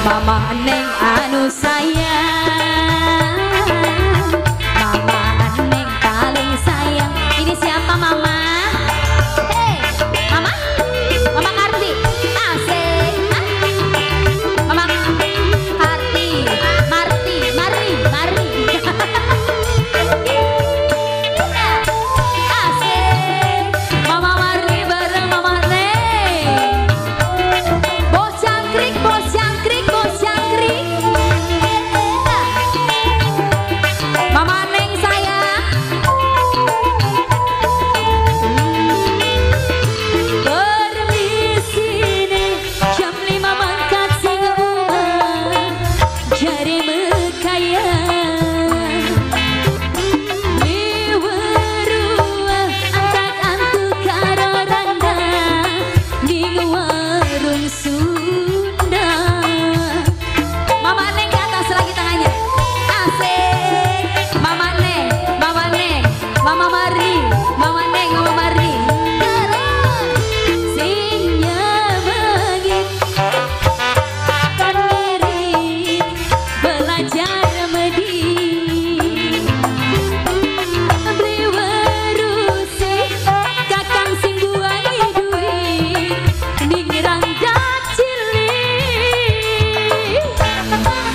Mama neng anu sayang, mama neng paling sayang. Ini siapa mama? Hei, mama, mama Karti, asik. Mama Karti, Marti, Mari, Mari. Asik, mama Mari bareng mama neng. Bos jangkrik, bos jangkrik, bos jangkrik. Mama neng sayang. Permisi nih, jam 5 mangkat sing rumah jari mekaya. Liwerua antak antuk karo randa ning warung Sunda. Mama neng ke atas lagi tangannya. Asik. Mama neng, mama neng, mama Mari, mama neng, mama Mari. Terus sing nyebengin kan ngirit belajar medit. Beli werusi kakang sing buai duit ning rangga cilik.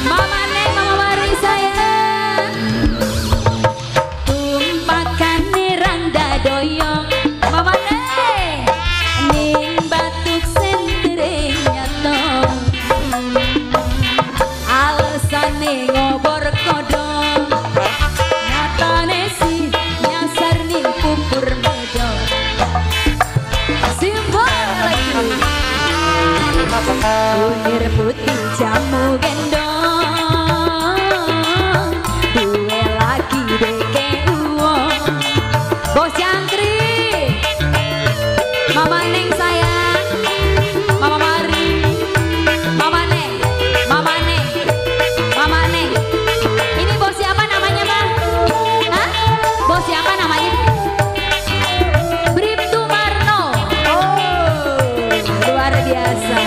Mama neng, mama Mari sayang. Tumpakan rangga doyong mama neng ning batuk sentereng nyatong. Alasane ngobor kodong nyatane si nyasar ning pupur medok. Simbol lagi kunir putih jamu gendong duwe lagi deke uang. Bos jangkrik, mama neng sayang, mama Mari, mama neng, mama neng, mama neng. Ini bos siapa namanya bang? Hah? Bos siapa namanya? Bribtu Marno. Oh, luar biasa.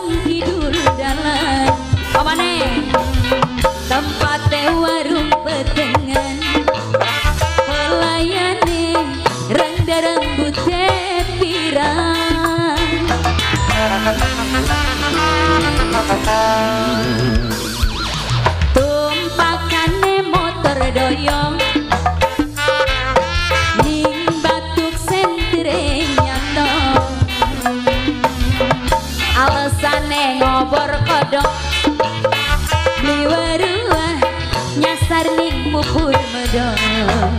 warung kidul dalan pamane tempat warung petengan pelayane randa rambut pirang tumpakane motor doyong ning batuk sentre nyato alasane ngobor kodok beli waruah nyasar ning bubur medong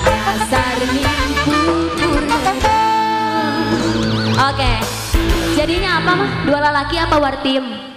nyasar ning bubur medong. Oke, jadinya apa mah? Dua lelaki apa war tim?